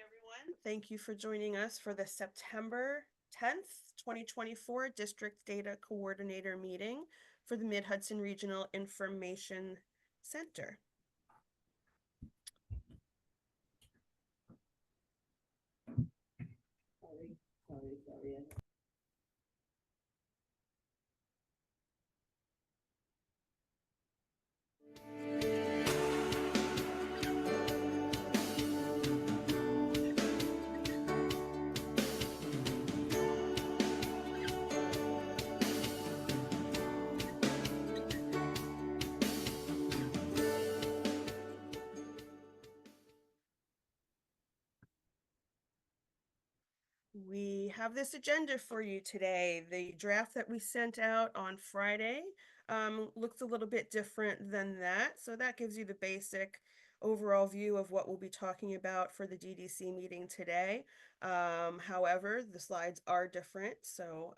everyone. Thank you for joining us for the September 10th, 2024 District Data Coordinator meeting for the Mid-Hudson Regional Information Center. Sorry. We have this agenda for you today. The draft that we sent out on Friday looks a little bit different than that. So that gives you the basic overall view of what we'll be talking about for the DDC meeting today. However, the slides are different, so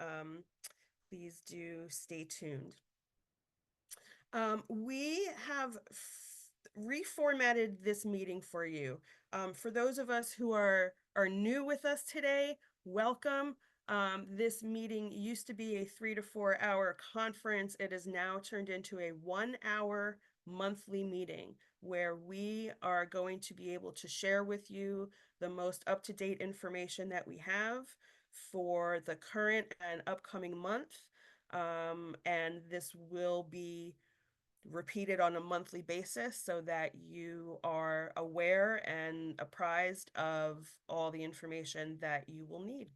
please do stay tuned. We have reformatted this meeting for you. For those of us who are new with us today, welcome. This meeting used to be a 3 to 4 hour conference. It is now turned into a 1 hour monthly meeting where we are going to be able to share with you the most up-to-date information that we have for the current and upcoming month. And this will be repeated on a monthly basis so that you are aware and apprised of all the information that you will need.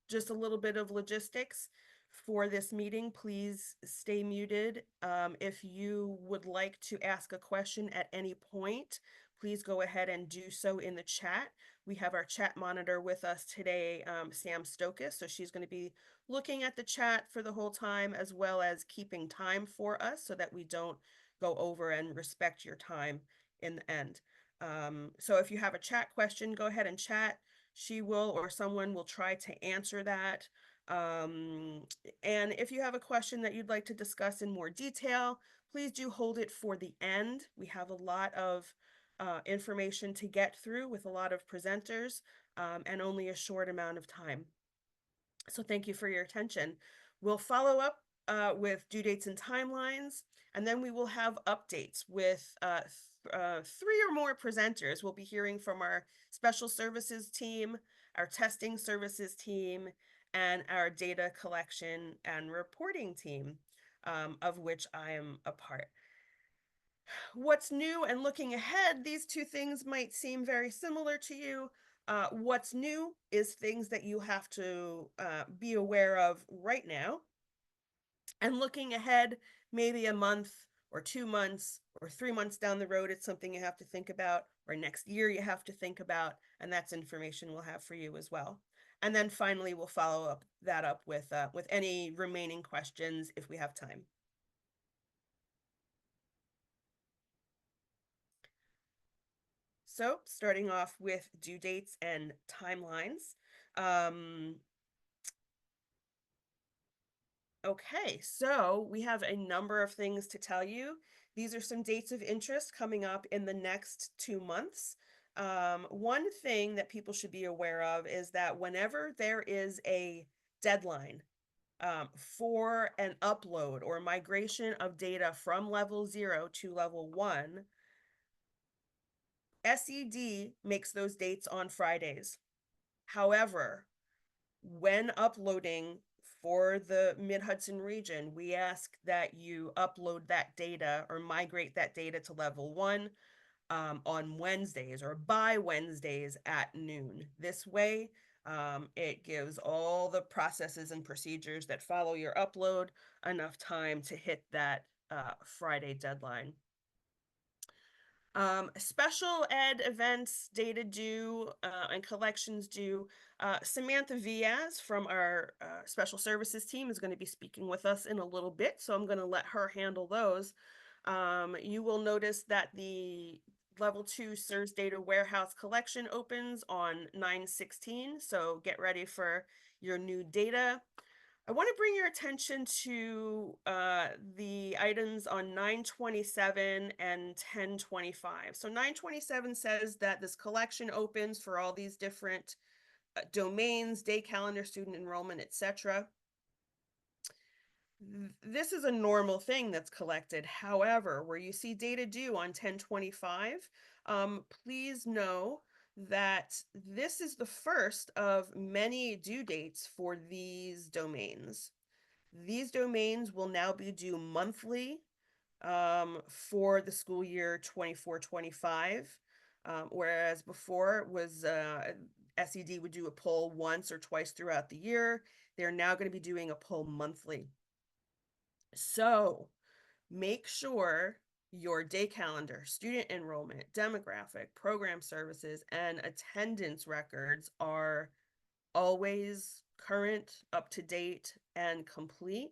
Just a little bit of logistics for this meeting. Please stay muted. If you would like to ask a question at any point, please go ahead and do so in the chat. We have our chat monitor with us today, Sam Stokas, so she's going to be looking at the chat for the whole time, as well as keeping time for us so that we don't go over and respect your time in the end. So if you have a chat question, go ahead and chat. She will, or someone will try to answer that. And if you have a question that you'd like to discuss in more detail, please do hold it for the end. We have a lot of information to get through with a lot of presenters and only a short amount of time. So thank you for your attention. We'll follow up with due dates and timelines, and then we will have updates with 3 or more presenters. We'll be hearing from our special services team, our testing services team, and our data collection and reporting team, of which I am a part. What's new and looking ahead, these two things might seem very similar to you. What's new is things that you have to be aware of right now. And looking ahead, maybe a month or 2 months or 3 months down the road, it's something you have to think about, or next year you have to think about, and that's information we'll have for you as well. And then finally, we'll follow that up with any remaining questions if we have time. So starting off with due dates and timelines. Okay, so we have a number of things to tell you. These are some dates of interest coming up in the next 2 months. One thing that people should be aware of is that whenever there is a deadline for an upload or migration of data from level 0 to level 1, SED makes those dates on Fridays. However, when uploading for the Mid-Hudson region, we ask that you upload that data or migrate that data to level 1 on Wednesdays or by Wednesdays at noon. This way, it gives all the processes and procedures that follow your upload enough time to hit that Friday deadline. Special ed events, data due, and collections due. Samantha Viaz from our special services team is going to be speaking with us in a little bit, so I'm going to let her handle those. You will notice that the level 2 SIRS data warehouse collection opens on 9/16, so get ready for your new data. I want to bring your attention to the items on 927 and 1025. So 927 says that this collection opens for all these different domains, day calendar, student enrollment, etc. This is a normal thing that's collected. However, where you see data due on 1025, please know that this is the first of many due dates for these domains. These domains will now be due monthly for the school year 24-25, whereas before it was SED would do a poll once or twice throughout the year. They're now going to be doing a poll monthly. So make sure your day calendar, student enrollment, demographic, program services, and attendance records are always current, up to date, and complete.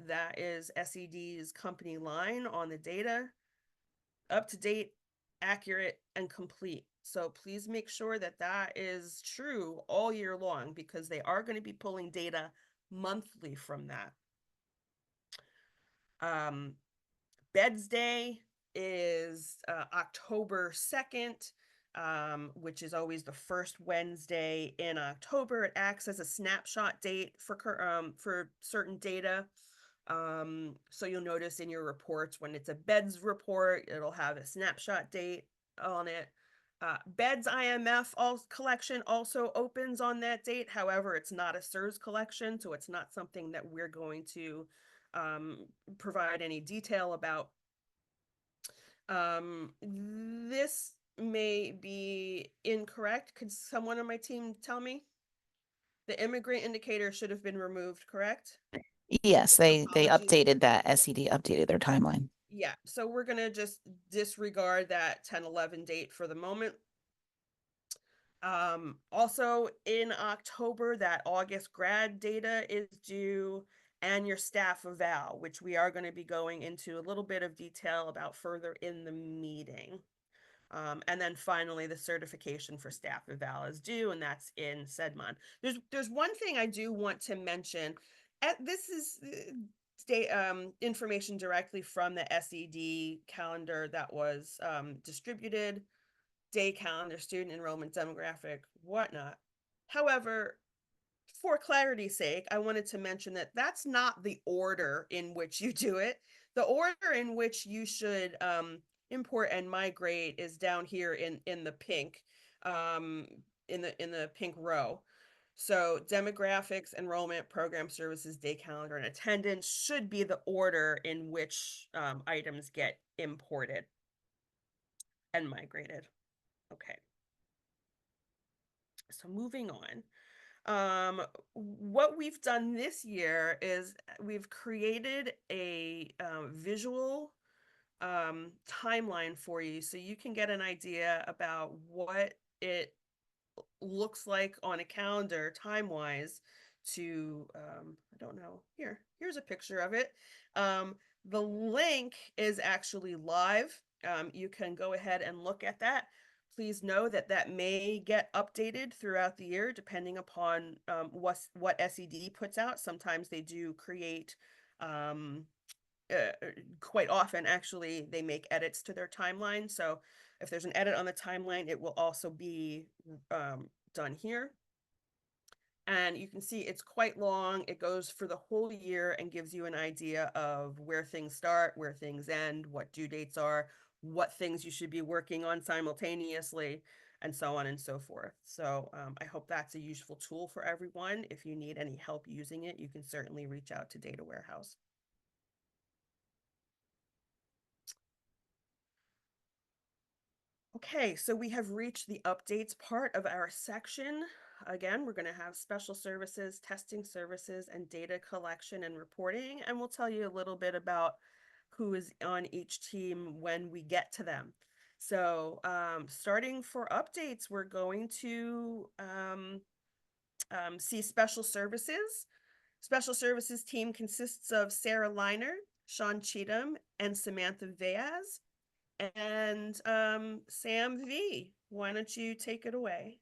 That is SED's company line on the data, up to date, accurate, and complete. So please make sure that that is true all year long because they are going to be pulling data monthly from that. Beds Day is October 2nd, which is always the first Wednesday in October. It acts as a snapshot date for certain data. So you'll notice in your reports when it's a beds report, it'll have a snapshot date on it. Beds IMF collection also opens on that date. However, it's not a SIRS collection, so it's not something that we're going to provide any detail about. This may be incorrect. Could someone on my team tell me? The immigrant indicator should have been removed, correct? Yes, they Apologies. updated that. SED updated their timeline. Yeah, so we're gonna just disregard that 10-11 date for the moment. Also in October, that August grad data is due, and your staff eval, which we are going to be going into a little bit of detail about further in the meeting. And then finally, the certification for staff eval is due, and that's in SEDMON. There's one thing I do want to mention. This is information directly from the SED calendar that was distributed, day calendar, student enrollment, demographic, whatnot. However, for clarity's sake, I wanted to mention that that's not the order in which you do it. The order in which you should import and migrate is down here in the pink, in the pink row. So demographics, enrollment, program services, day calendar, and attendance should be the order in which items get imported and migrated. Okay. So moving on. What we've done this year is we've created a visual timeline for you so you can get an idea about what it looks like on a calendar time-wise to I don't know, here's a picture of it. The link is actually live. You can go ahead and look at that. Please know that that may get updated throughout the year depending upon what SED puts out. Sometimes they do create quite often actually they make edits to their timeline. So if there's an edit on the timeline, it will also be done here. And you can see it's quite long. It goes for the whole year and gives you an idea of where things start, where things end, what due dates are, what things you should be working on simultaneously, and so on and so forth. So I hope that's a useful tool for everyone. If you need any help using it, you can certainly reach out to Data Warehouse. Okay, so we have reached the updates part of our section. Again, we're going to have special services, testing services, and data collection and reporting, and we'll tell you a little bit about who is on each team when we get to them. So starting for updates, we're going to see special services. Special services team consists of Sarah Liner, Sean Cheatham, and Samantha Vaz. And Sam V, why don't you take it away?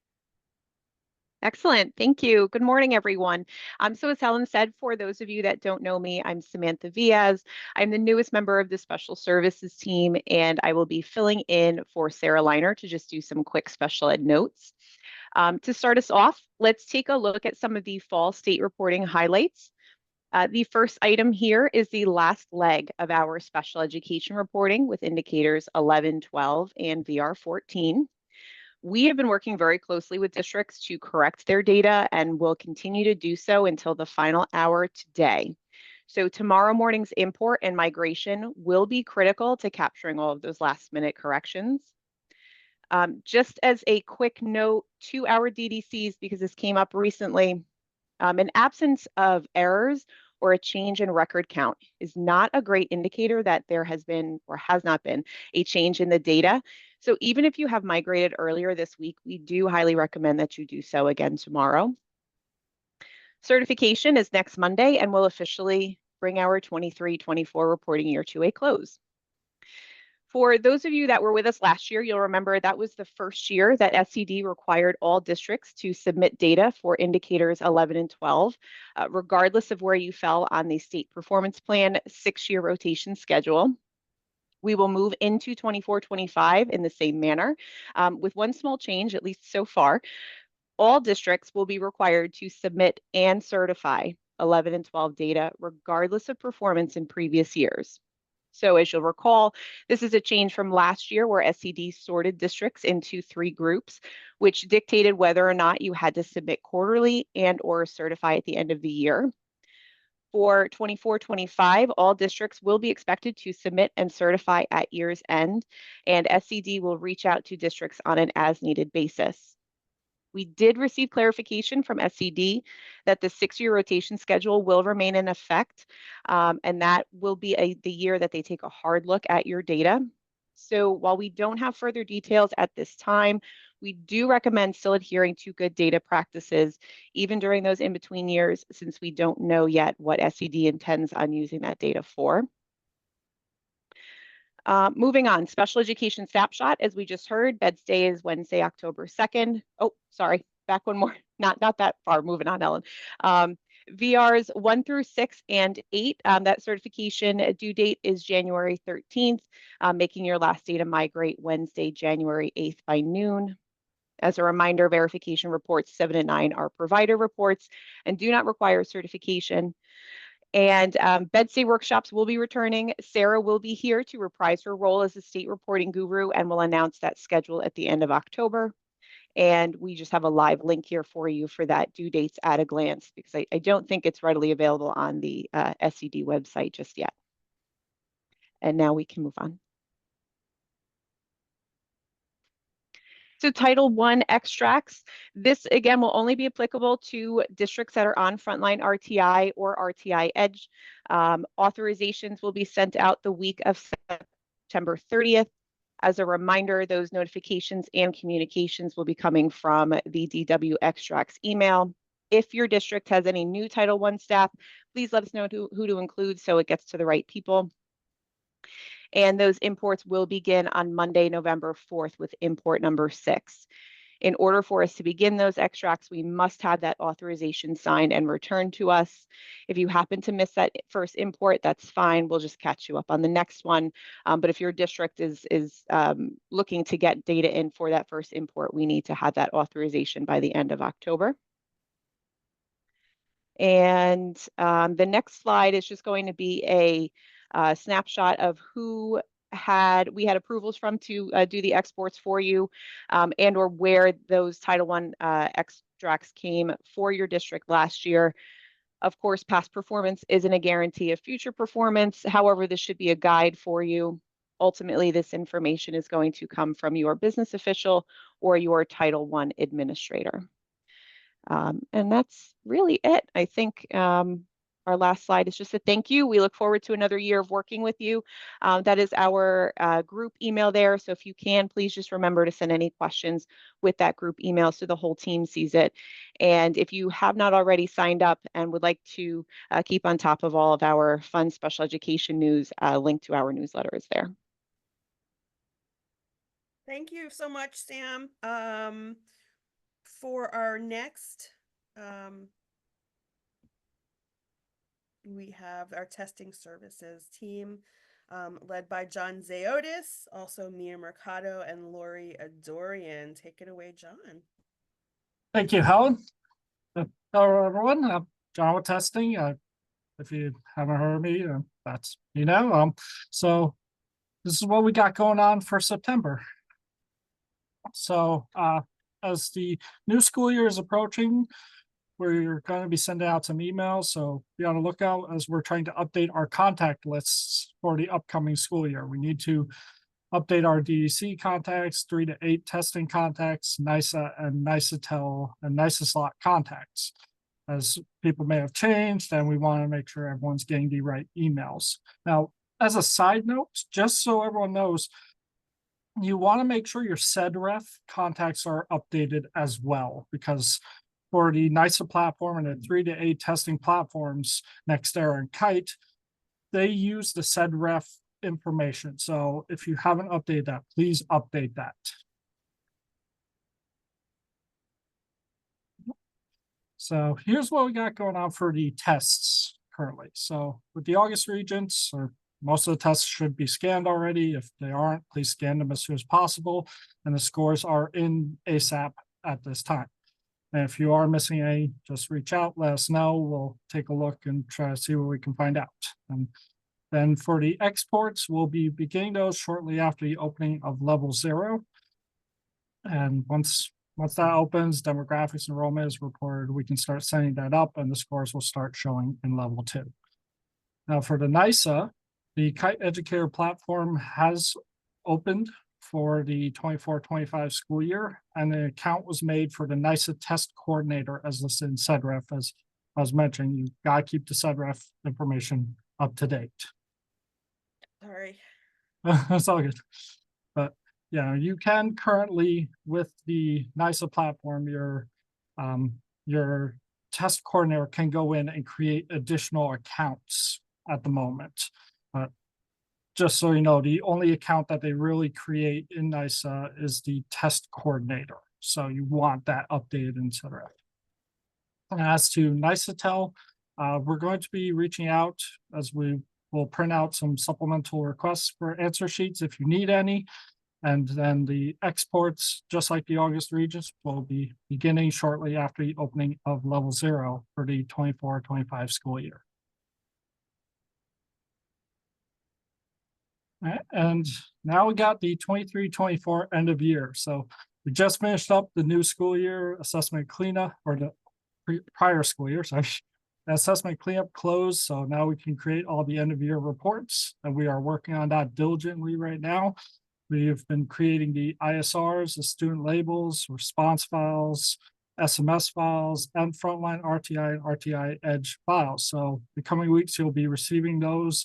Excellent. Thank you. Good morning, everyone. So as Helen said, for those of you that don't know me, I'm Samantha Viaz. I'm the newest member of the Special Services team, and I will be filling in for Sarah Liner to just do some quick special ed notes. To start us off, let's take a look at some of the fall state reporting highlights. The first item here is the last leg of our special education reporting with indicators 11, 12, and VR 14. We have been working very closely with districts to correct their data and will continue to do so until the final hour today. So tomorrow morning's import and migration will be critical to capturing all of those last minute corrections. Just as a quick note to our DDCs, because this came up recently, an absence of errors or a change in record count is not a great indicator that there has been or has not been a change in the data. So even if you have migrated earlier this week, we do highly recommend that you do so again tomorrow. Certification is next Monday and will officially bring our 23-24 reporting year to a close. For those of you that were with us last year, you'll remember that was the first year that SCD required all districts to submit data for indicators 11 and 12, regardless of where you fell on the state performance plan 6-year rotation schedule. We will move into 24-25 in the same manner, with one small change, at least so far. All districts will be required to submit and certify 11 and 12 data, regardless of performance in previous years. So as you'll recall, this is a change from last year where SCD sorted districts into 3 groups, which dictated whether or not you had to submit quarterly and or certify at the end of the year. For 24-25, all districts will be expected to submit and certify at year's end, and SCD will reach out to districts on an as-needed basis. We did receive clarification from SCD that the 6-year rotation schedule will remain in effect, and that will be the year that they take a hard look at your data. So while we don't have further details at this time, we do recommend still adhering to good data practices, even during those in-between years, since we don't know yet what SCD intends on using that data for. Moving on, special education snapshot, as we just heard, Beds Day is Wednesday, October 2nd. Oh, sorry, back one more, not that far, moving on, Ellen. VRs 1 through 6 and 8, that certification due date is January 13th, making your last day to migrate Wednesday, January 8th by noon. As a reminder, verification reports 7 and 9 are provider reports and do not require certification. And Beds Day workshops will be returning. Sarah will be here to reprise her role as a state reporting guru and will announce that schedule at the end of October. And we just have a live link here for you for that due dates at a glance, because I don't think it's readily available on the SCD website just yet. And now we can move on. So Title I extracts, this again will only be applicable to districts that are on Frontline RTI or RTI Edge. Authorizations will be sent out the week of September 30th. As a reminder, those notifications and communications will be coming from the DW extracts email. If your district has any new Title I staff, please let us know who to include so it gets to the right people. And those imports will begin on Monday, November 4th with import number 6. In order for us to begin those extracts, we must have that authorization signed and returned to us. If you happen to miss that first import, that's fine. We'll just catch you up on the next one. But if your district is looking to get data in for that first import, we need to have that authorization by the end of October. And the next slide is just going to be a snapshot of who we had approvals from to do the exports for you, and or where those Title I extracts came for your district last year. Of course, past performance isn't a guarantee of future performance. However, this should be a guide for you. Ultimately, this information is going to come from your business official or your Title I administrator. And that's really it. I think our last slide is just a thank you. We look forward to another year of working with you. That is our group email there. So if you can, please just remember to send any questions with that group email so the whole team sees it. And if you have not already signed up and would like to keep on top of all of our fun special education news, link to our newsletter is there. Thank you so much, Sam. For our next, we have our testing services team, led by John Zaotis, also Mia Mercado and Lori Adorian. Take it away, John. Thank you, Helen. Hello, everyone. John with testing. If you haven't heard of me, that's so this is what we got going on for September. So as the new school year is approaching, we're going to be sending out some emails. So be on the lookout as we're trying to update our contact lists for the upcoming school year. We need to update our DDC contacts, 3 to 8 testing contacts, NYSA and NYSETEL and NYSESLOT contacts. As people may have changed, and we want to make sure everyone's getting the right emails. Now, as a side note, just so everyone knows, you want to make sure your SEDREF contacts are updated as well, because for the NYSA platform and the 3 to 8 testing platforms, Nextera and Kite, they use the SEDREF information. So if you haven't updated that, please update that. So here's what we got going on for the tests currently. So with the August Regents, or most of the tests should be scanned already. If they aren't, please scan them as soon as possible. And the scores are in ASAP at this time. And if you are missing any, just reach out, let us know. We'll take a look and try to see what we can find out. And then for the exports, we'll be beginning those shortly after the opening of level 0. And once that opens, demographics enrollment is reported, we can start sending that up and the scores will start showing in level 2. Now for the NYSA, the Kite Educator platform has opened for the 24-25 school year, and an account was made for the NYSA test coordinator as listed in SEDREF. As I was mentioning, you gotta keep the SEDREF information up to date. Sorry. That's all good. But yeah, you can currently with the NYSA platform, your test coordinator can go in and create additional accounts at the moment. But just so you know, the only account that they really create in NYSA is the test coordinator. So you want that updated in SEDREF. And as to NYSETEL, we're going to be reaching out as we will print out some supplemental requests for answer sheets if you need any. And then the exports, just like the August Regents, will be beginning shortly after the opening of level 0 for the 24-25 school year. All right, and now we got the 23-24 end of year. So we just finished up the new school year assessment cleanup, or the prior school year, sorry. The assessment cleanup closed, so now we can create all the end of year reports, and we are working on that diligently right now. We've been creating the ISRs, the student labels, response files, SMS files, and frontline RTI and RTI Edge files. So the coming weeks, you'll be receiving those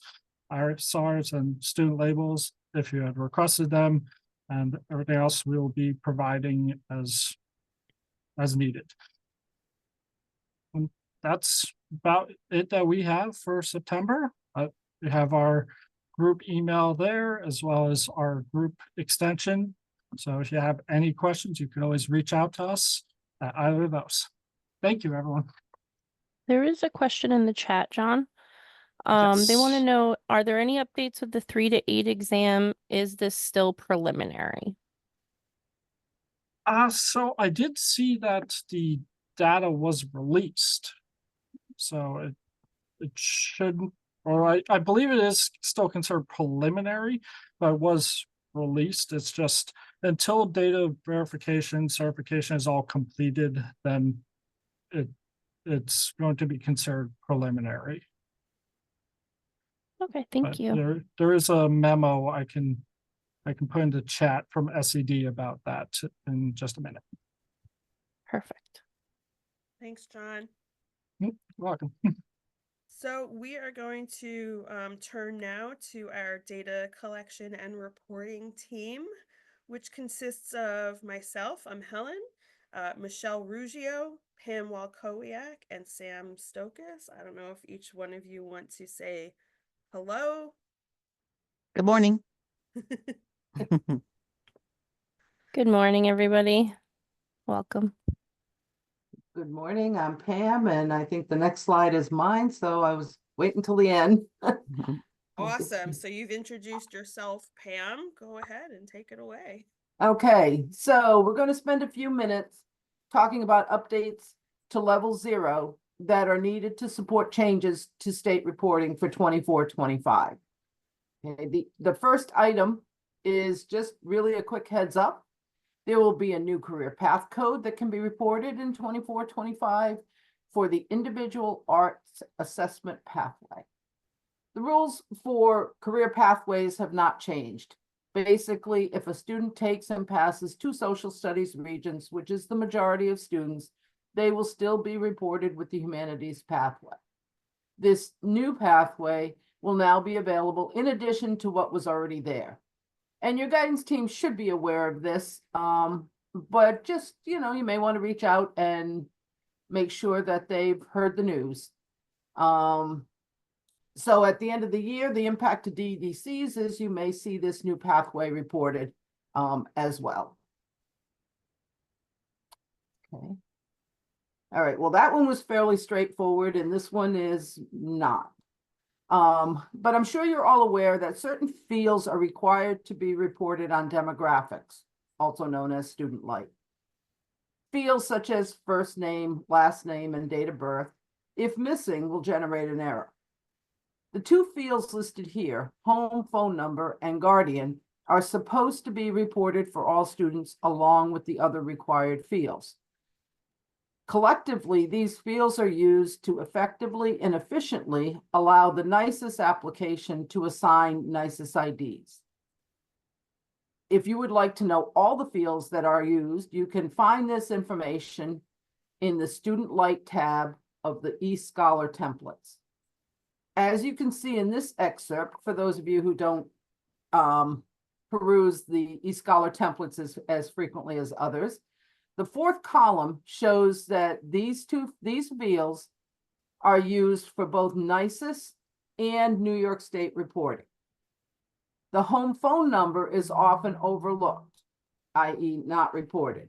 ISRs and student labels if you had requested them, and everything else we'll be providing as needed. And that's about it that we have for September. We have our group email there as well as our group extension. So if you have any questions, you can always reach out to us at either of those. Thank you, everyone. There is a question in the chat, John. They want to Yes. know, are there any updates of the 3 to 8 exam? Is this still preliminary? So I did see that the data was released. So it shouldn't, or I believe it is still considered preliminary, but it was released. It's just until data verification, certification is all completed, then it's going to be considered preliminary. Okay, thank But you. there is a memo I can put into chat from SED about that in just a minute. Perfect. Thanks, John. You're welcome. So we are going to turn now to our data collection and reporting team, which consists of myself, I'm Helen, Michelle Ruggiero, Pam Walkowiak, and Sam Stokas. I don't know if each one of you want to say hello. Good morning. Good morning, everybody. Welcome. Good morning, I'm Pam, and I think the next slide is mine, so I was waiting till the end. Awesome. So you've introduced yourself, Pam. Go ahead and take it away. Okay, so we're going to spend a few minutes talking about updates to level 0 that are needed to support changes to state reporting for 24-25. Okay, the first item is just really a quick heads up. There will be a new career path code that can be reported in 24-25 for the individual arts assessment pathway. The rules for career pathways have not changed. Basically, if a student takes and passes 2 social studies regions, which is the majority of students, they will still be reported with the humanities pathway. This new pathway will now be available in addition to what was already there. And your guidance team should be aware of this, but just, you may want to reach out and make sure that they've heard the news. So at the end of the year, the impact to DDCs is you may see this new pathway reported as well. Okay. All right, well, that one was fairly straightforward, and this one is not. But I'm sure you're all aware that certain fields are required to be reported on demographics, also known as student life. Fields such as first name, last name, and date of birth, if missing, will generate an error. The 2 fields listed here, home, phone number, and guardian, are supposed to be reported for all students along with the other required fields. Collectively, these fields are used to effectively and efficiently allow the nysed application to assign nysed IDs. If you would like to know all the fields that are used, you can find this information in the Student Light tab of the eScholar templates. As you can see in this excerpt, for those of you who don't peruse the eScholar templates as frequently as others, the 4th column shows that these fields are used for both nysed and New York State reporting. The home phone number is often overlooked, i.e. not reported.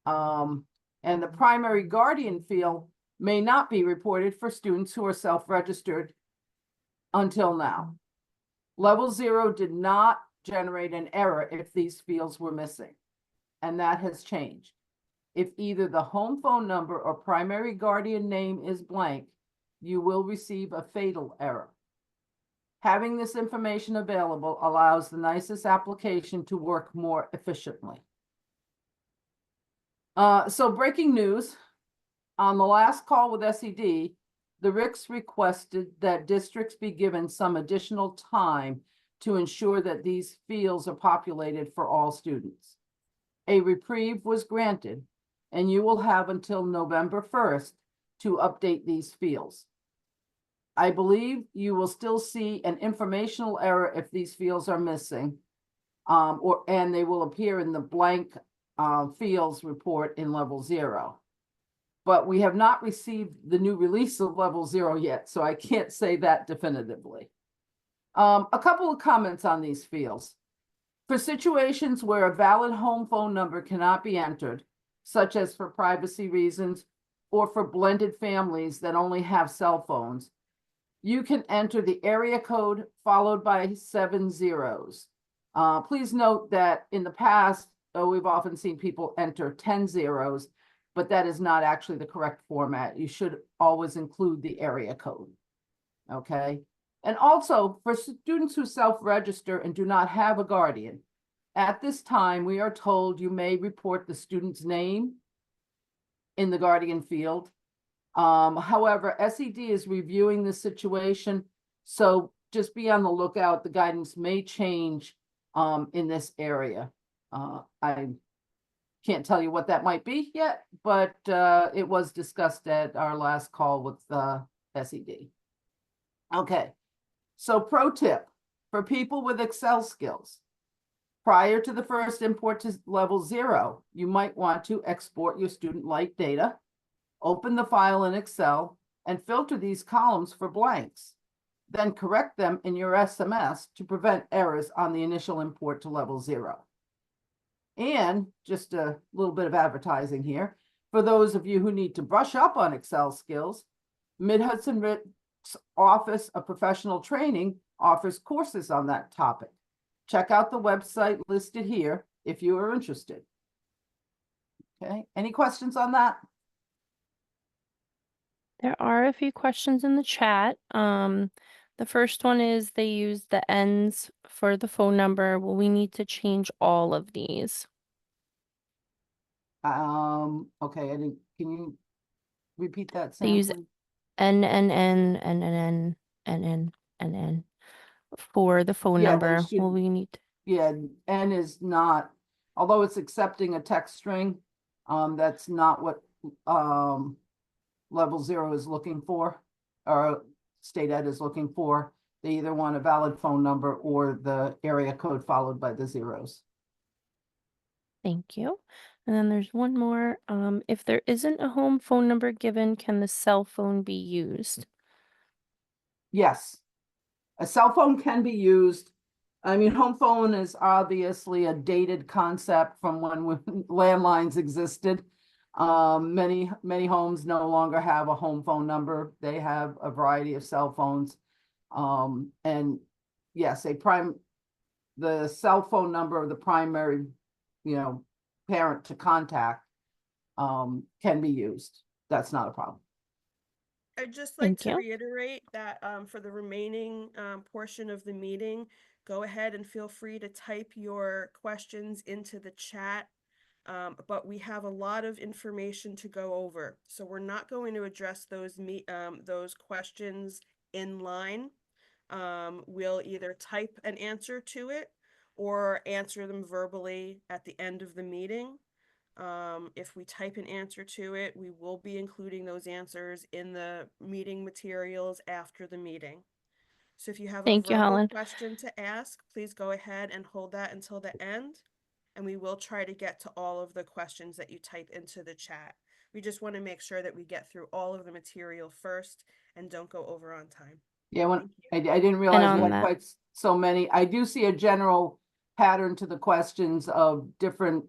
And the primary guardian field may not be reported for students who are self-registered until now. Level 0 did not generate an error if these fields were missing, and that has changed. If either the home phone number or primary guardian name is blank, you will receive a fatal error. Having this information available allows the nysed application to work more efficiently. So breaking news, on the last call with SED, the RICS requested that districts be given some additional time to ensure that these fields are populated for all students. A reprieve was granted, and you will have until November 1st to update these fields. I believe you will still see an informational error if these fields are missing, and they will appear in the blank fields report in level 0. But we have not received the new release of level 0 yet, so I can't say that definitively. A couple of comments on these fields. For situations where a valid home phone number cannot be entered, such as for privacy reasons or for blended families that only have cell phones, you can enter the area code followed by 7 zeros. Please note that in the past, we've often seen people enter 10 zeros, but that is not actually the correct format. You should always include the area code, okay? And also, for students who self-register and do not have a guardian, at this time, we are told you may report the student's name in the guardian field. However, SED is reviewing the situation, so just be on the lookout. The guidance may change in this area. I can't tell you what that might be yet, but it was discussed at our last call with SED. Okay, so pro tip for people with Excel skills. Prior to the first import to level 0, you might want to export your student light data, open the file in Excel, and filter these columns for blanks. Then correct them in your SMS to prevent errors on the initial import to level 0. And just a little bit of advertising here. For those of you who need to brush up on Excel skills, Mid-Hudson RIC's Office of Professional Training offers courses on that topic. Check out the website listed here if you are interested. Okay, any questions on that? There are a few questions in the chat. The first one is they use the ends for the phone number. Will we need to change all of these? Okay, can you repeat that, They Sam, use please? N for the phone Yeah, they number. should- Will we need to? Yeah, N is not, although it's accepting a text string, that's not what, level 0 is looking for, or state ed is looking for. They either want a valid phone number or the area code followed by the zeros. Thank you. And then there's one more. If there isn't a home phone number given, can the cell phone be used? Yes. A cell phone can be used. I mean, home phone is obviously a dated concept from when landlines existed. Many homes no longer have a home phone number. They have a variety of cell phones. And yes, the cell phone number of the primary, parent to contact, can be used. That's not a problem. I'd just like Thank to you. reiterate that for the remaining portion of the meeting, go ahead and feel free to type your questions into the chat. But we have a lot of information to go over, so we're not going to address those questions in line. We'll either type an answer to it or answer them verbally at the end of the meeting. If we type an answer to it, we will be including those answers in the meeting materials after the meeting. So if you have a Thank you, verbal Helen. question to ask, please go ahead and hold that until the end. And we will try to get to all of the questions that you type into the chat. We just want to make sure that we get through all of the material first and don't go over on time. Yeah, when Thank I didn't realize on we had that- quite so many. I do see a general pattern to the questions of different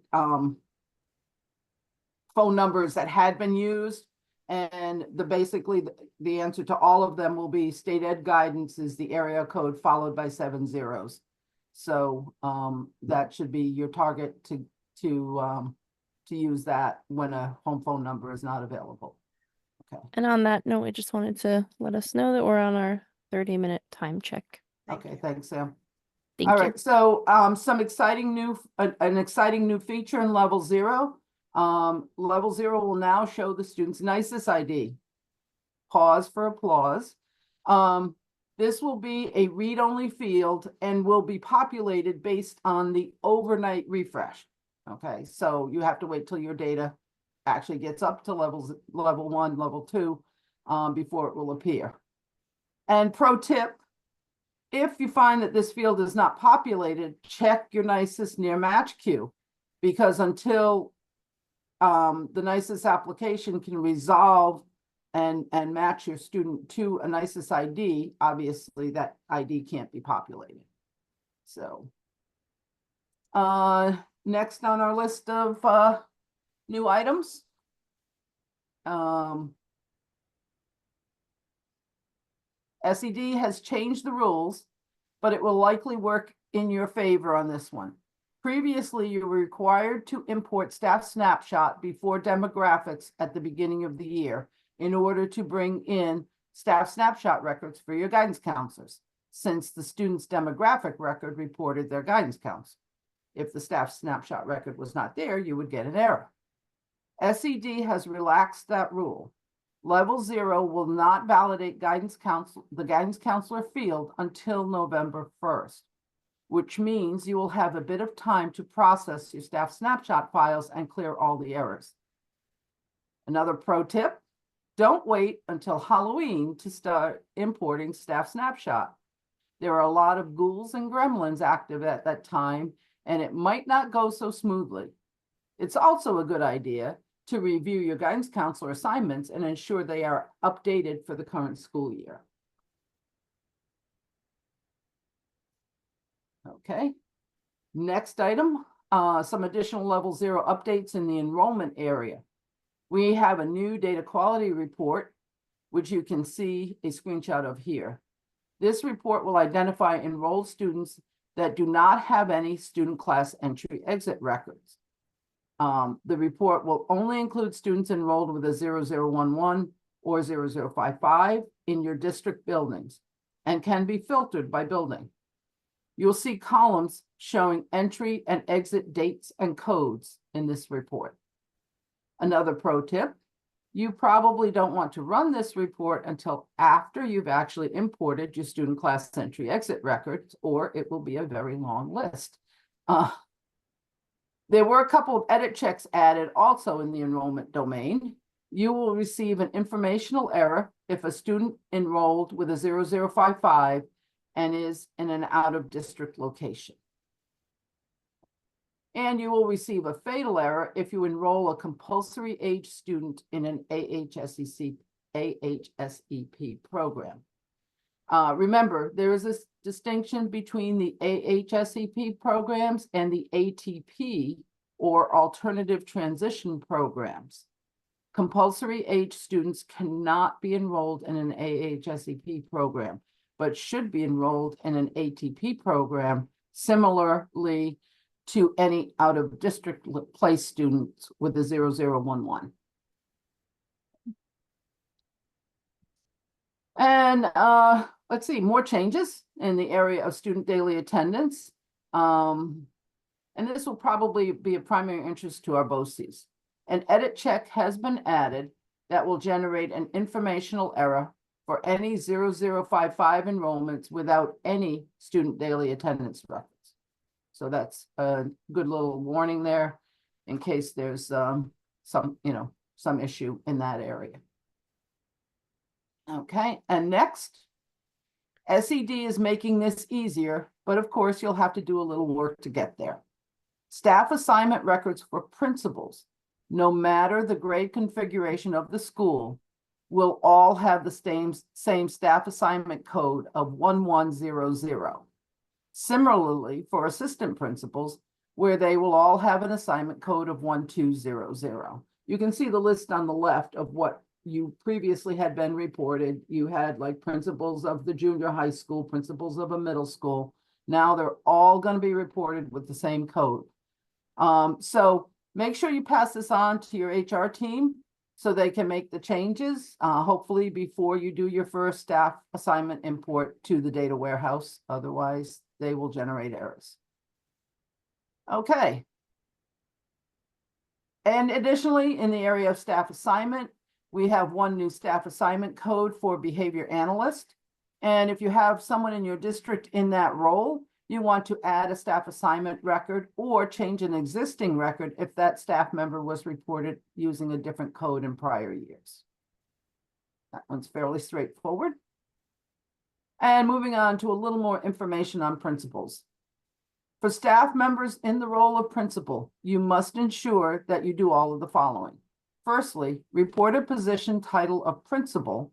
phone numbers that had been used. And basically the answer to all of them will be state ed guidance is the area code followed by 7 zeros. So that should be your target to use that when a home phone number is not available. Okay. And on that note, I just wanted to let us know that we're on our 30-minute time check. Thank Okay, you. thanks, Sam. Thank All you. right, so some exciting an exciting new feature in level 0. Level 0 will now show the student's nysed ID. Pause for applause. This will be a read-only field and will be populated based on the overnight refresh. Okay, so you have to wait till your data actually gets up to level 1, level 2, before it will appear. And pro tip, if you find that this field is not populated, check your nysed near match queue, because until the nysed application can resolve and match your student to a nysed ID, obviously that ID can't be populated. So next on our list of new items, SED has changed the rules, but it will likely work in your favor on this one. Previously, you were required to import staff snapshot before demographics at the beginning of the year in order to bring in staff snapshot records for your guidance counselors, since the student's demographic record reported their guidance counselor. If the staff snapshot record was not there, you would get an error. SED has relaxed that rule. Level 0 will not validate the guidance counselor field until November 1st, which means you will have a bit of time to process your staff snapshot files and clear all the errors. Another pro tip, don't wait until Halloween to start importing staff snapshot. There are a lot of ghouls and gremlins active at that time, and it might not go so smoothly. It's also a good idea to review your guidance counselor assignments and ensure they are updated for the current school year. Okay, next item, some additional level 0 updates in the enrollment area. We have a new data quality report, which you can see a screenshot of here. This report will identify enrolled students that do not have any student class entry exit records. The report will only include students enrolled with a 0011 or 0055 in your district buildings and can be filtered by building. You'll see columns showing entry and exit dates and codes in this report. Another pro tip, you probably don't want to run this report until after you've actually imported your student class entry exit records, or it will be a very long list. There were a couple of edit checks added also in the enrollment domain. You will receive an informational error if a student enrolled with a 0055 and is in an out-of-district location. And you will receive a fatal error if you enroll a compulsory age student in an AHSEP program. Remember, there is a distinction between the AHSEP programs and the ATP, or alternative transition programs. Compulsory age students cannot be enrolled in an AHSEP program, but should be enrolled in an ATP program, similarly to any out-of-district place students with a 0011. And let's see, more changes in the area of student daily attendance. And this will probably be of primary interest to our BOCES. An edit check has been added that will generate an informational error for any 0055 enrollments without any student daily attendance records. So that's a good little warning there in case there's some issue in that area. Okay, and next, SED is making this easier, but of course you'll have to do a little work to get there. Staff assignment records for principals, no matter the grade configuration of the school, will all have the same staff assignment code of 1100. Similarly, for assistant principals, where they will all have an assignment code of 1200. You can see the list on the left of what you previously had been reported. You had like principals of the junior high school, principals of a middle school. Now they're all going to be reported with the same code. So make sure you pass this on to your HR team so they can make the changes, hopefully before you do your first staff assignment import to the data warehouse. Otherwise, they will generate errors. Okay. And additionally, in the area of staff assignment, we have one new staff assignment code for behavior analyst. And if you have someone in your district in that role, you want to add a staff assignment record or change an existing record if that staff member was reported using a different code in prior years. That one's fairly straightforward. And moving on to a little more information on principals. For staff members in the role of principal, you must ensure that you do all of the following. Firstly, report a position title of principal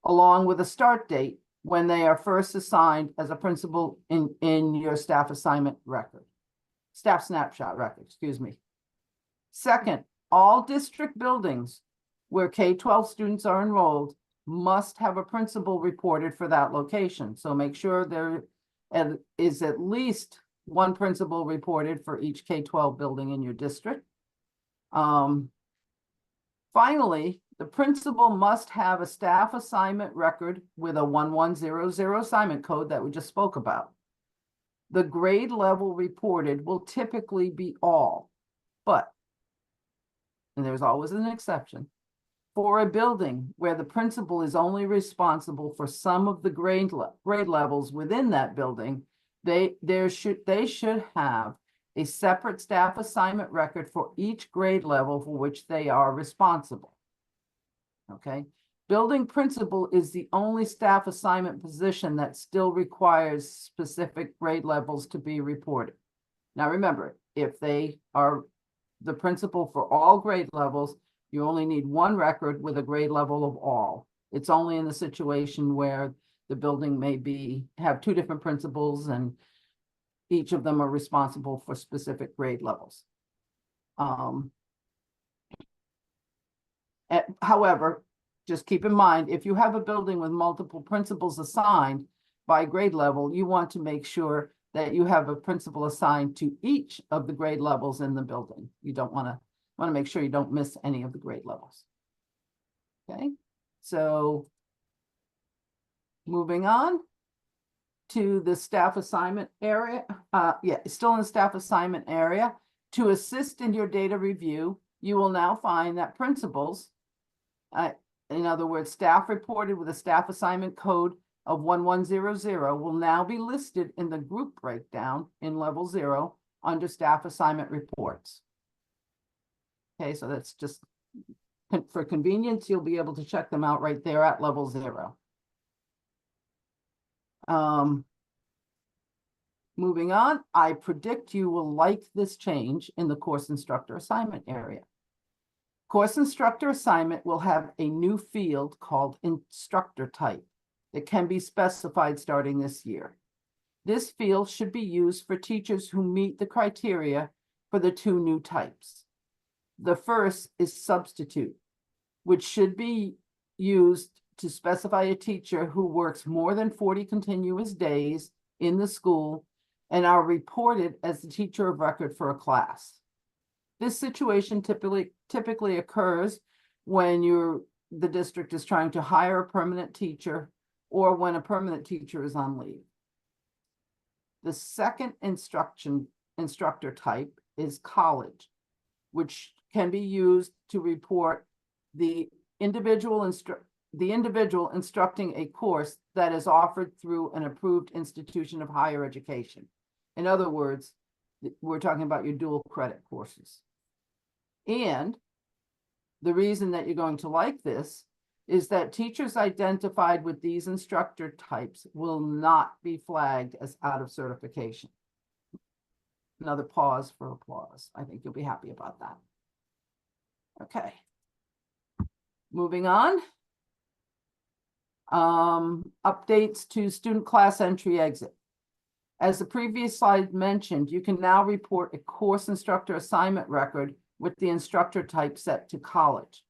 along with a start date when they are first assigned as a principal in your staff assignment record. Staff snapshot record, excuse me. Second, all district buildings where K-12 students are enrolled must have a principal reported for that location. So make sure there is at least one principal reported for each K-12 building in your district. Finally, the principal must have a staff assignment record with a 1100 assignment code that we just spoke about. The grade level reported will typically be all, but, and there's always an exception, for a building where the principal is only responsible for some of the grade levels within that building, they should have a separate staff assignment record for each grade level for which they are responsible. Okay, building principal is the only staff assignment position that still requires specific grade levels to be reported. Now remember, if they are the principal for all grade levels, you only need one record with a grade level of all. It's only in the situation where the building may have two different principals and each of them are responsible for specific grade levels. However, just keep in mind, if you have a building with multiple principals assigned by grade level, you want to make sure that you have a principal assigned to each of the grade levels in the building. You don't want to make sure you don't miss any of the grade levels. Okay, so moving on to the staff assignment area. Still in the staff assignment area. To assist in your data review, you will now find that principals, in other words, staff reported with a staff assignment code of 1100 will now be listed in the group breakdown in level 0 under staff assignment reports. Okay, so that's just for convenience, you'll be able to check them out right there at level 0. Moving on, I predict you will like this change in the course instructor assignment area. Course instructor assignment will have a new field called instructor type that can be specified starting this year. This field should be used for teachers who meet the criteria for the 2 new types. The first is substitute, which should be used to specify a teacher who works more than 40 continuous days in the school and are reported as the teacher of record for a class. This situation typically occurs when the district is trying to hire a permanent teacher or when a permanent teacher is on leave. The second instructor type is college, which can be used to report the individual instructing a course that is offered through an approved institution of higher education. In other words, we're talking about your dual credit courses. And the reason that you're going to like this is that teachers identified with these instructor types will not be flagged as out of certification. Another pause for applause. I think you'll be happy about that. Okay. Moving on. Updates to student class entry exit. As the previous slide mentioned, you can now report a course instructor assignment record with the instructor type set to college.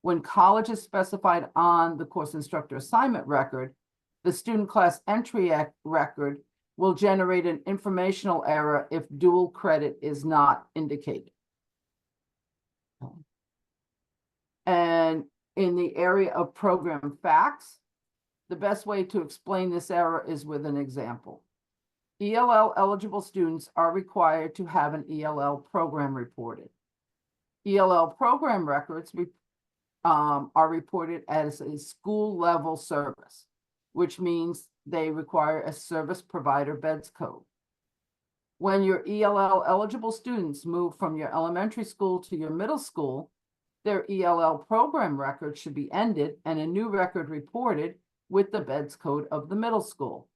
When college is specified on the course instructor assignment record, the student class entry record will generate an informational error if dual credit is not indicated. And in the area of program facts, the best way to explain this error is with an example. ELL eligible students are required to have an ELL program reported. ELL program records are reported as a school level service, which means they require a service provider BEDS code. When your ELL eligible students move from your elementary school to your middle school, their ELL program record should be ended and a new record reported with the BEDS code of the middle school.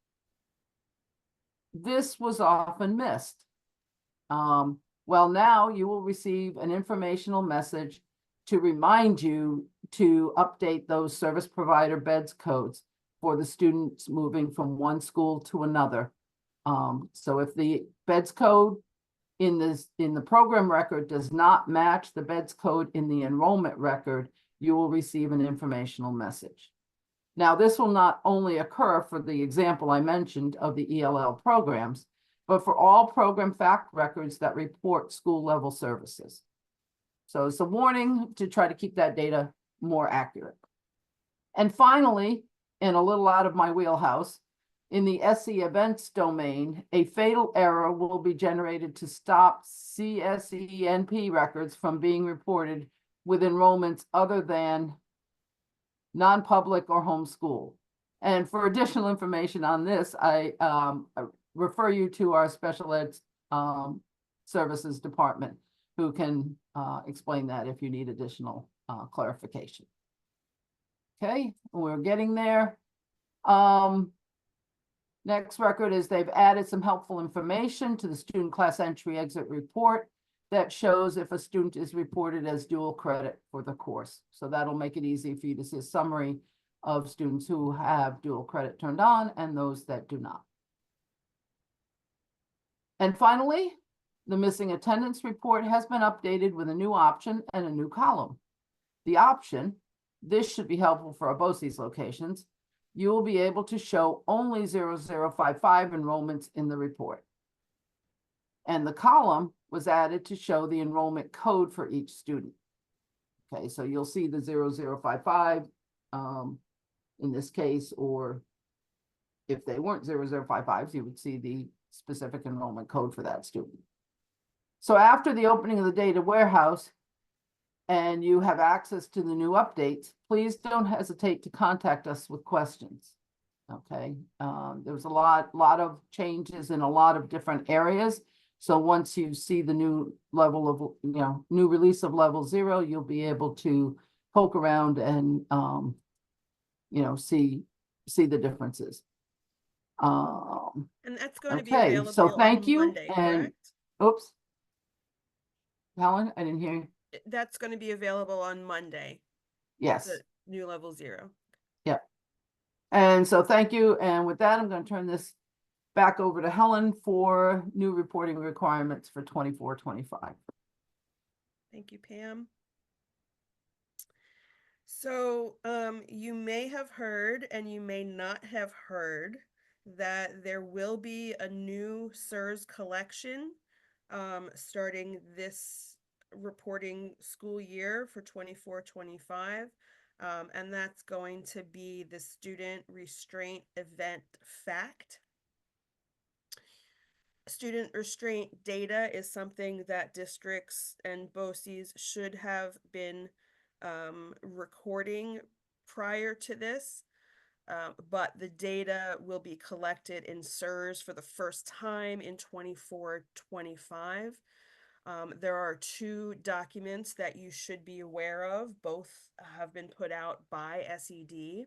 This was often missed. Well, now you will receive an informational message to remind you to update those service provider BEDS codes for the students moving from one school to another. So if the BEDS code in the program record does not match the BEDS code in the enrollment record, you will receive an informational message. Now, this will not only occur for the example I mentioned of the ELL programs, but for all program fact records that report school level services. So it's a warning to try to keep that data more accurate. And finally, and a little out of my wheelhouse, in the SE events domain, a fatal error will be generated to stop CSENP records from being reported with enrollments other than non-public or homeschool. And for additional information on this, I refer you to our special ed services department, who can explain that if you need additional clarification. Okay, we're getting there. Next record is they've added some helpful information to the student class entry exit report that shows if a student is reported as dual credit for the course. So that'll make it easy for you to see a summary of students who have dual credit turned on and those that do not. And finally, the missing attendance report has been updated with a new option and a new column. the option, this should be helpful for both these locations, you will be able to show only 0055 enrollments in the report. And the column was added to show the enrollment code for each student. Okay, so you'll see the 0055 in this case, or if they weren't 0055s, you would see the specific enrollment code for that student. So after the opening of the data warehouse and you have access to the new updates, please don't hesitate to contact us with questions. Okay, there was a lot of changes in a lot of different areas. So once you see the new level of, new release of level 0, you'll be able to poke around and, see the differences. And that's going to be Okay, available so thank on you, Monday, and- correct? Oops. Helen, I didn't hear you. That's going to be available on Monday, Yes. the new level 0. And so thank you. And with that, I'm going to turn this back over to Helen for new reporting requirements for 24-25. Thank you, Pam. So you may have heard and you may not have heard that there will be a new SIRS collection starting this reporting school year for 24-25. And that's going to be the Student Restraint Event Fact. Student restraint data is something that districts and BOCES should have been recording prior to this, but the data will be collected in SIRS for the first time in 24-25. There are 2 documents that you should be aware of. Both have been put out by SED.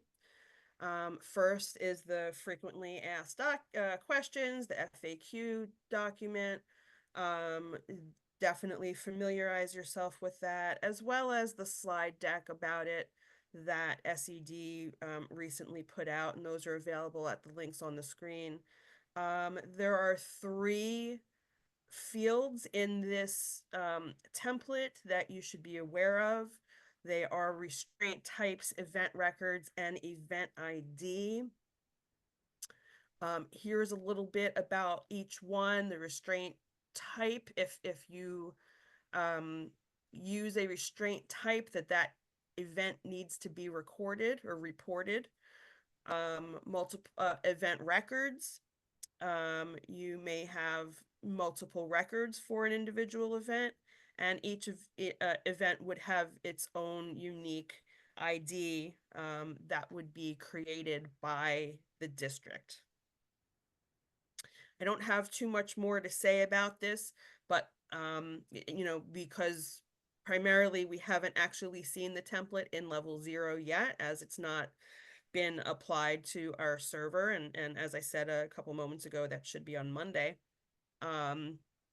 First is the frequently asked questions, the FAQ document. Definitely familiarize yourself with that, as well as the slide deck about it that SED recently put out, and those are available at the links on the screen. There are 3 fields in this template that you should be aware of. They are restraint types, event records, and event ID. Here's a little bit about each one. The restraint type, if you use a restraint type, that event needs to be recorded or reported. Multiple event records. You may have multiple records for an individual event, and each event would have its own unique ID that would be created by the district. I don't have too much more to say about this, but because primarily we haven't actually seen the template in level 0 yet, as it's not been applied to our server, and as I said a couple moments ago, that should be on Monday.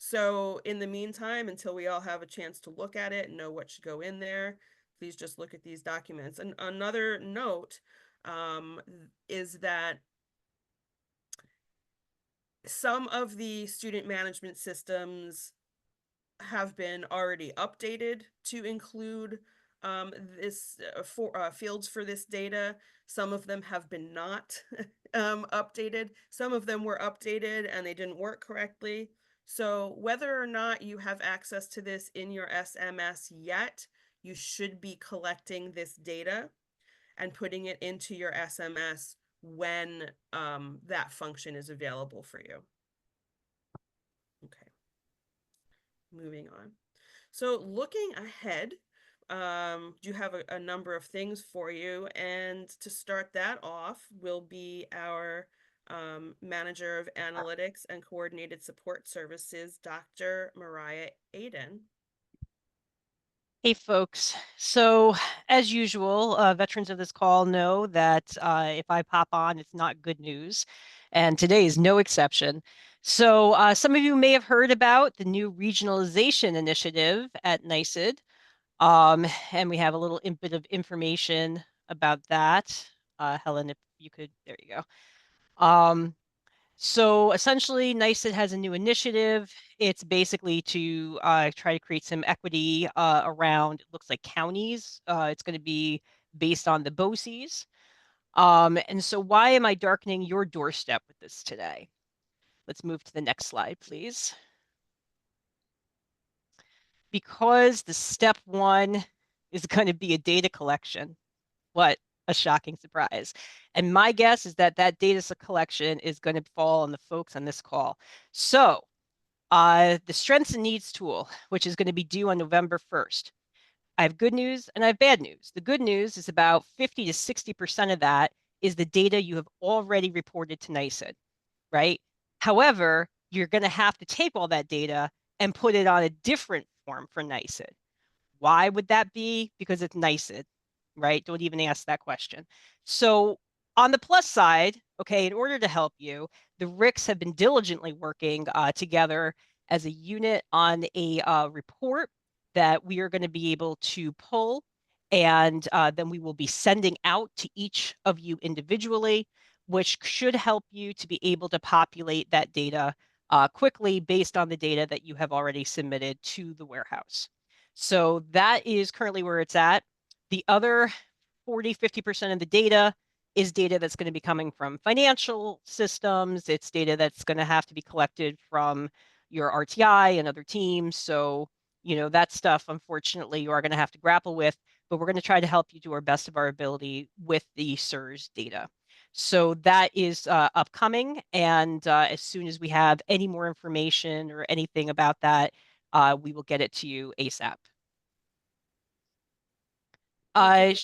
So in the meantime, until we all have a chance to look at it and know what should go in there, please just look at these documents. And another note is that some of the student management systems have been already updated to include fields for this data. Some of them have been not updated. Some of them were updated and they didn't work correctly. So whether or not you have access to this in your SMS yet, you should be collecting this data and putting it into your SMS when that function is available for you. Okay, moving on. So looking ahead, do have a number of things for you, and to start that off will be our Manager of Analytics and Coordinated Support Services, Dr. Mariah Aiden. Hey folks, so as usual, veterans of this call know that if I pop on, it's not good news, and today is no exception. So some of you may have heard about the new regionalization initiative at nysed, and we have a little bit of information about that. Helen, if you could, there you go. So essentially, nysed has a new initiative. It's basically to try to create some equity around, it looks like counties. It's going to be based on the BOCES. And so why am I darkening your doorstep with this today? Let's move to the next slide, please. Because the step one is going to be a data collection. What a shocking surprise. And my guess is that that data collection is going to fall on the folks on this call. So the strengths and needs tool, which is going to be due on November 1st. I have good news and I have bad news. The good news is about 50 to 60% of that is the data you have already reported to nysed, right? However, you're going to have to take all that data and put it on a different form for nysed. Why would that be? Because it's nysed, right? Don't even ask that question. So on the plus side, okay, in order to help you, the RICs have been diligently working together as a unit on a report that we are going to be able to pull, and then we will be sending out to each of you individually, which should help you to be able to populate that data quickly based on the data that you have already submitted to the warehouse. So that is currently where it's at. The other 40, 50% of the data is data that's going to be coming from financial systems. It's data that's going to have to be collected from your RTI and other teams. So, you know, that stuff, unfortunately, you are going to have to grapple with, but we're going to try to help you do our best of our ability with the SIRS data. So that is upcoming. And as soon as we have any more information or anything about that, we will get it to you ASAP. Thank you.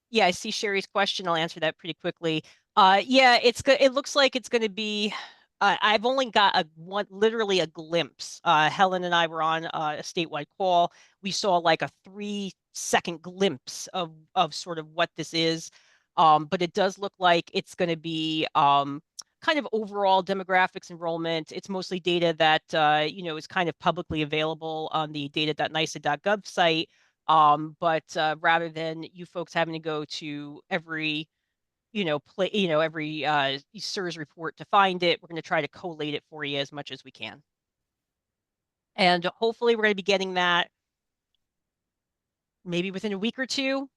Yeah, I see Sherry's question. I'll answer that pretty quickly. Yeah, it's good. It looks like it's going to be. I've only got literally a glimpse. Helen and I were on a statewide call. We saw like a 3-second glimpse of sort of what this is. But it does look like it's going to be kind of overall demographics enrollment. It's mostly data that you know, is kind of publicly available on the data.nysed.gov site. But rather than you folks having to go to every, every SIRS report to find it, we're going to try to collate it for you as much as we can. And hopefully we're going to be getting that maybe within a week or two.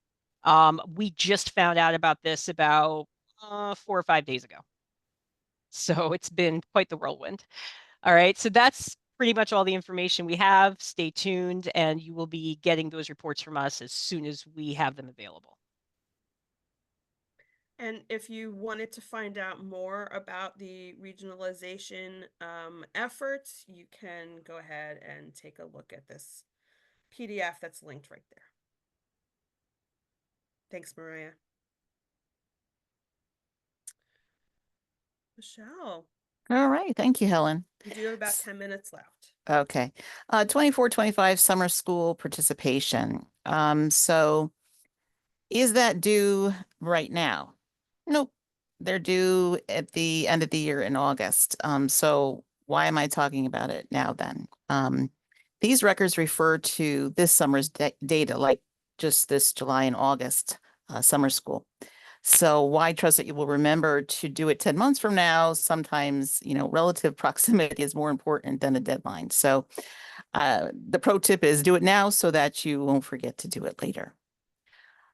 We just found out about this about 4 or 5 days ago. So it's been quite the whirlwind. All right, so that's pretty much all the information we have. Stay tuned, and you will be getting those reports from us as soon as we have them available. And if you wanted to find out more about the regionalization efforts, you can go ahead and take a look at this PDF that's linked right there. Thanks, Mariah. Michelle, All right, thank you, Helen. you do have about 10 minutes left. Okay, 24-25 summer school participation. So is that due right now? Nope, they're due at the end of the year in August. So why am I talking about it now then? These records refer to this summer's data, like just this July and August summer school. So why trust that you will remember to do it 10 months from now? Sometimes, you know, relative proximity is more important than a deadline. So the pro tip is do it now so that you won't forget to do it later.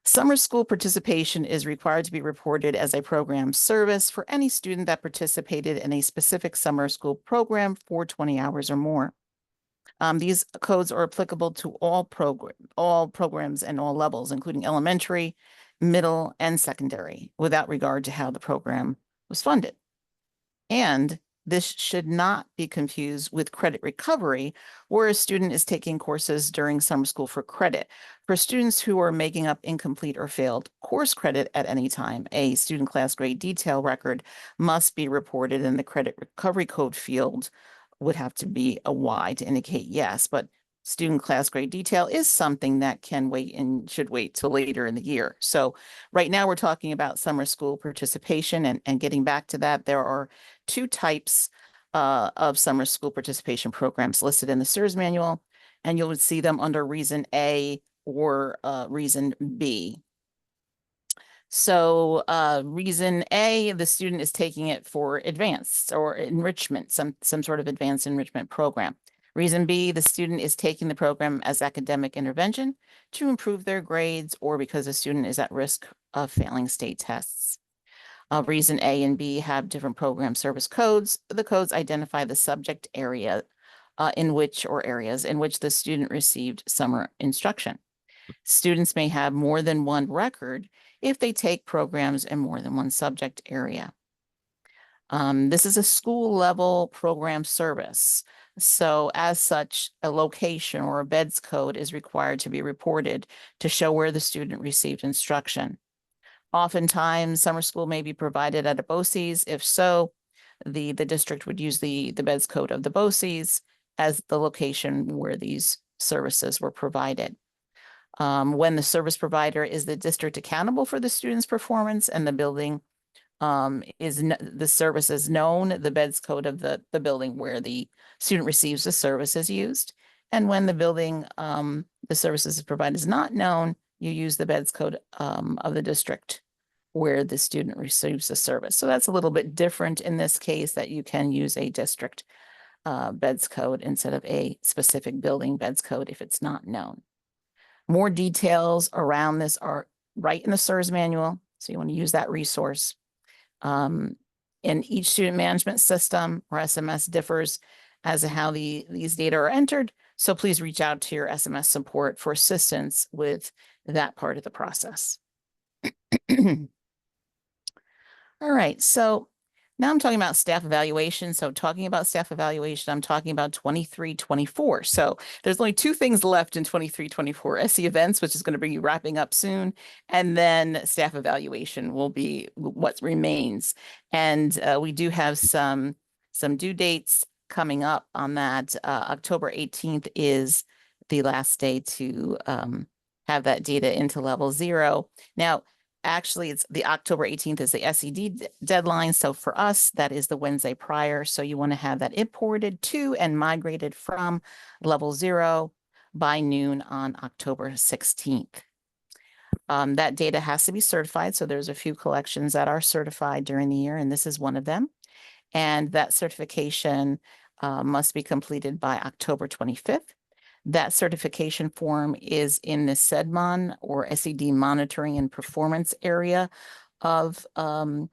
Summer school participation is required to be reported as a program service for any student that participated in a specific summer school program for 20 hours or more. These codes are applicable to all programs and all levels, including elementary, middle, and secondary, without regard to how the program was funded. And this should not be confused with credit recovery, where a student is taking courses during summer school for credit. For students who are making up incomplete or failed course credit at any time, a student class grade detail record must be reported in the credit recovery code field. Would have to be a Y to indicate yes, but student class grade detail is something that can wait and should wait till later in the year. So right now we're talking about summer school participation, and getting back to that, there are 2 types of summer school participation programs listed in the SIRS manual, and you'll see them under reason A or reason B. So reason A, the student is taking it for advanced or enrichment, some sort of advanced enrichment program. Reason B, the student is taking the program as academic intervention to improve their grades or because the student is at risk of failing state tests. Reason A and B have different program service codes. The codes identify the subject area in which or areas in which the student received summer instruction. Students may have more than one record if they take programs in more than one subject area. This is a school level program service. So as such, a location or a BEDS code is required to be reported to show where the student received instruction. Oftentimes, summer school may be provided at a BOCES. If so, the district would use the BEDS code of the BOCES as the location where these services were provided. When the service provider is the district accountable for the student's performance and the building the service is known, the BEDS code of the building where the student receives the service is used. And when the building, the services provided is not known, you use the BEDS code of the district where the student receives the service. So that's a little bit different in this case, that you can use a district BEDS code instead of a specific building BEDS code if it's not known. More details around this are right in the SIRS manual, so you want to use that resource. In each student management system or SMS differs as to how these data are entered, so please reach out to your SMS support for assistance with that part of the process. All right, so now I'm talking about staff evaluation. So talking about staff evaluation, I'm talking about 23-24. So there's only two things left in 23-24, SE events, which is going to be wrapping up soon. And then staff evaluation will be what remains. And we do have some due dates coming up on that. October 18th is the last day to have that data into level 0. Now, actually, it's the October 18th is the SED deadline. So for us, that is the Wednesday prior. So you want to have that imported to and migrated from level 0 by noon on October 16th. That data has to be certified. So there's a few collections that are certified during the year, and this is one of them. And that certification must be completed by October 25th. That certification form is in the SEDMON or SED monitoring and performance area of the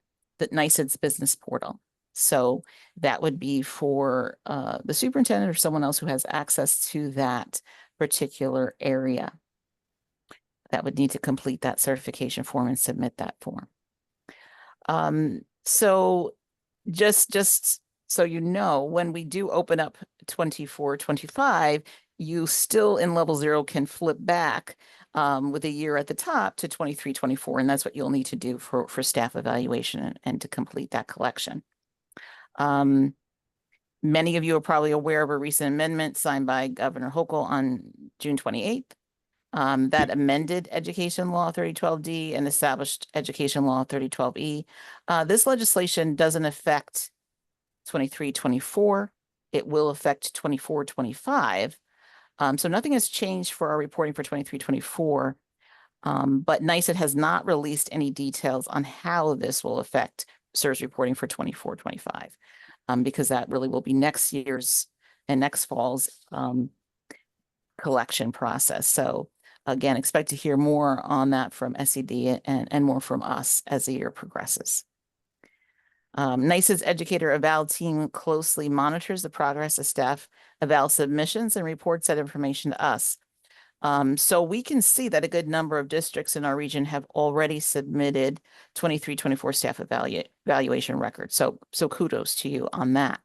nysed's business portal. So that would be for the superintendent or someone else who has access to that particular area that would need to complete that certification form and submit that form. So just so you know, when we do open up 24-25, you still in level 0 can flip back with a year at the top to 23-24, and that's what you'll need to do for staff evaluation and to complete that collection. Many of you are probably aware of a recent amendment signed by Governor Hochul on June 28th. That amended Education Law 3012D and established Education Law 3012E. This legislation doesn't affect 23-24. It will affect 24-25. So nothing has changed for our reporting for 23-24, but NYSED has not released any details on how this will affect SIRS reporting for 24-25, because that really will be next year's and next fall's collection process. So again, expect to hear more on that from SED and more from us as the year progresses. NYSED's educator eval team closely monitors the progress of staff eval submissions and reports that information to us. So we can see that a good number of districts in our region have already submitted 23-24 staff evaluation records. So kudos to you on that.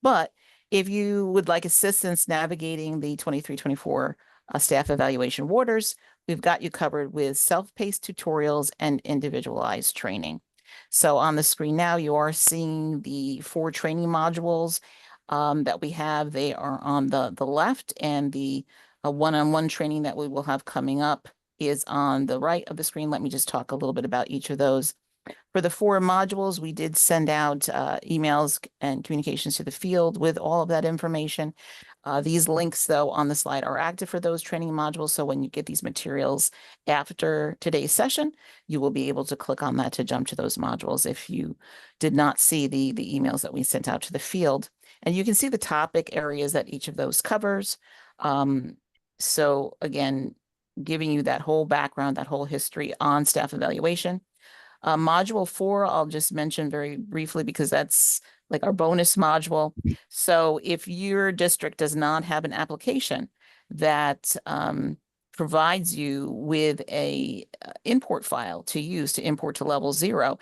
But if you would like assistance navigating the 23-24 staff evaluation waters, we've got you covered with self-paced tutorials and individualized training. So on the screen now, you are seeing the 4 training modules that we have. They are on the left, and the one-on-one training that we will have coming up is on the right of the screen. Let me just talk a little bit about each of those. For the 4 modules, we did send out emails and communications to the field with all of that information. These links, though, on the slide are active for those training modules. So when you get these materials after today's session, you will be able to click on that to jump to those modules if you did not see the emails that we sent out to the field. And you can see the topic areas that each of those covers. So again, giving you that whole background, that whole history on staff evaluation. Module 4, I'll just mention very briefly because that's like our bonus module. So if your district does not have an application that provides you with a import file to use to import to level 0,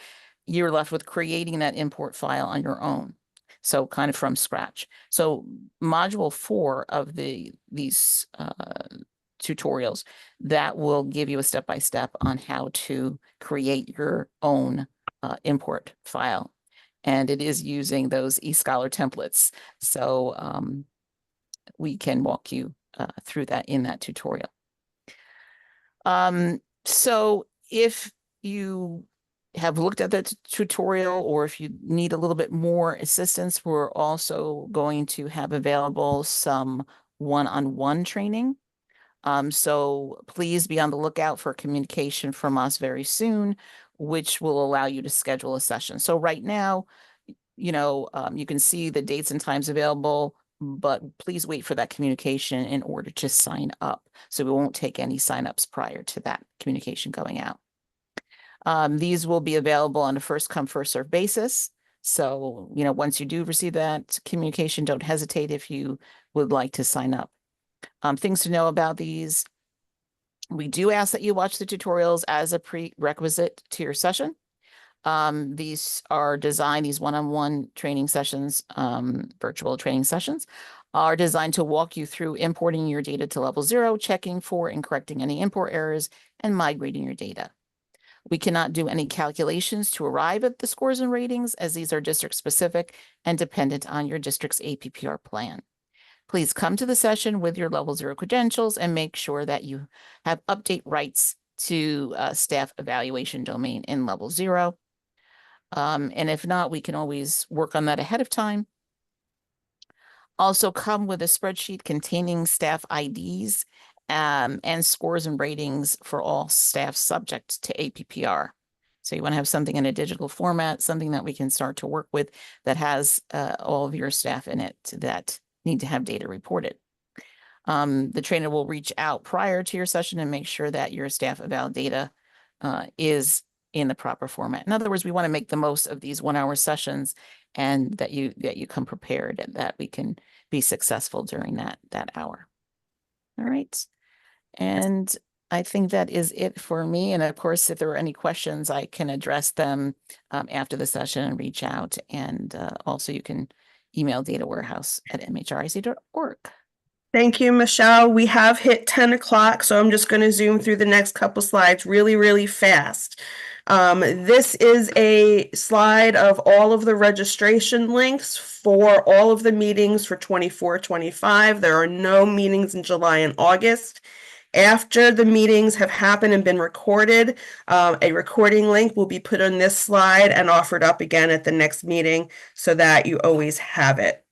you're left with creating that import file on your own. So kind of from scratch. So module 4 of these tutorials that will give you a step-by-step on how to create your own import file. And it is using those eScholar templates. So we can walk you through that in that tutorial. So if you have looked at the tutorial, or if you need a little bit more assistance, we're also going to have available some one-on-one training. So please be on the lookout for communication from us very soon, which will allow you to schedule a session. So right now, you know, you can see the dates and times available, but please wait for that communication in order to sign up. So we won't take any signups prior to that communication going out. These will be available on a first come, first served basis. So, you know, once you do receive that communication, don't hesitate if you would like to sign up. Things to know about these. We do ask that you watch the tutorials as a prerequisite to your session. These are designed, these one-on-one training sessions, virtual training sessions, are designed to walk you through importing your data to level 0, checking for and correcting any import errors, and migrating your data. We cannot do any calculations to arrive at the scores and ratings, as these are district specific and dependent on your district's APPR plan. Please come to the session with your level 0 credentials and make sure that you have update rights to staff evaluation domain in level 0. And if not, we can always work on that ahead of time. Also come with a spreadsheet containing staff IDs and scores and ratings for all staff subject to APPR. So you want to have something in a digital format, something that we can start to work with that has all of your staff in it that need to have data reported. The trainer will reach out prior to your session and make sure that your staff eval data is in the proper format. In other words, we want to make the most of these 1-hour sessions and that you come prepared and that we can be successful during that hour. All right. And I think that is it for me. And of course, if there are any questions, I can address them after the session and reach out. And also you can email datawarehouse@mhric.org. Thank you, Michelle. We have hit 10 o'clock, so I'm just going to zoom through the next couple slides really, really fast. This is a slide of all of the registration links for all of the meetings for 24-25. There are no meetings in July and August. After the meetings have happened and been recorded, a recording link will be put on this slide and offered up again at the next meeting so that you always have it.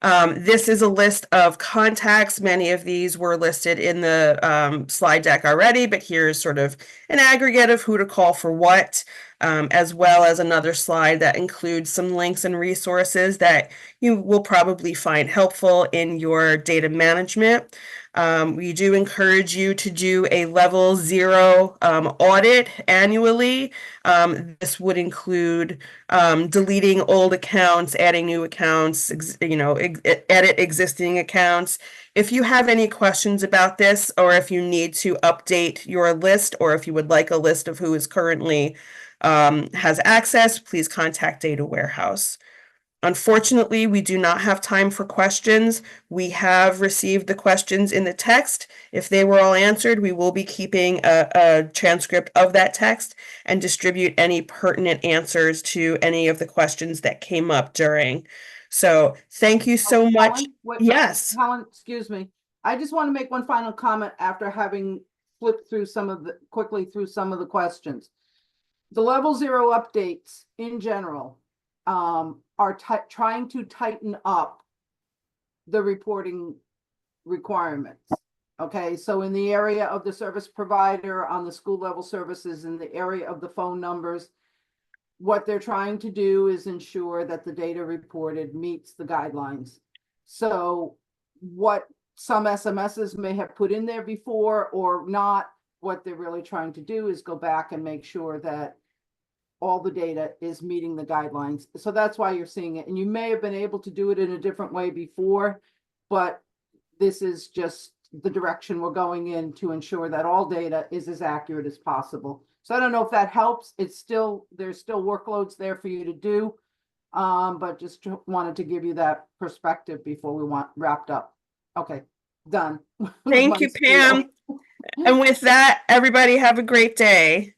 This is a list of contacts. Many of these were listed in the slide deck already, but here's sort of an aggregate of who to call for what, as well as another slide that includes some links and resources that you will probably find helpful in your data management. We do encourage you to do a level 0 audit annually. This would include deleting old accounts, adding new accounts, edit existing accounts. If you have any questions about this, or if you need to update your list, or if you would like a list of who is currently has access, please contact Data Warehouse. Unfortunately, we do not have time for questions. We have received the questions in the text. If they were all answered, we will be keeping a transcript of that text and distribute any pertinent answers to any of the questions that came up during. So thank you so much. Helen, wait, Yes. Helen, excuse me. I just want to make one final comment after having flipped through quickly through some of the questions. The level 0 updates in general are trying to tighten up the reporting requirements. Okay, so in the area of the service provider, on the school level services, in the area of the phone numbers, what they're trying to do is ensure that the data reported meets the guidelines. So what some SMSs may have put in there before or not, what they're really trying to do is go back and make sure that all the data is meeting the guidelines. So that's why you're seeing it. And you may have been able to do it in a different way before, but this is just the direction we're going in to ensure that all data is as accurate as possible. So I don't know if that helps. There's still workloads there for you to do. But just wanted to give you that perspective before we wrapped up. Okay, done. Thank you, Pam. And with that, everybody have a great day.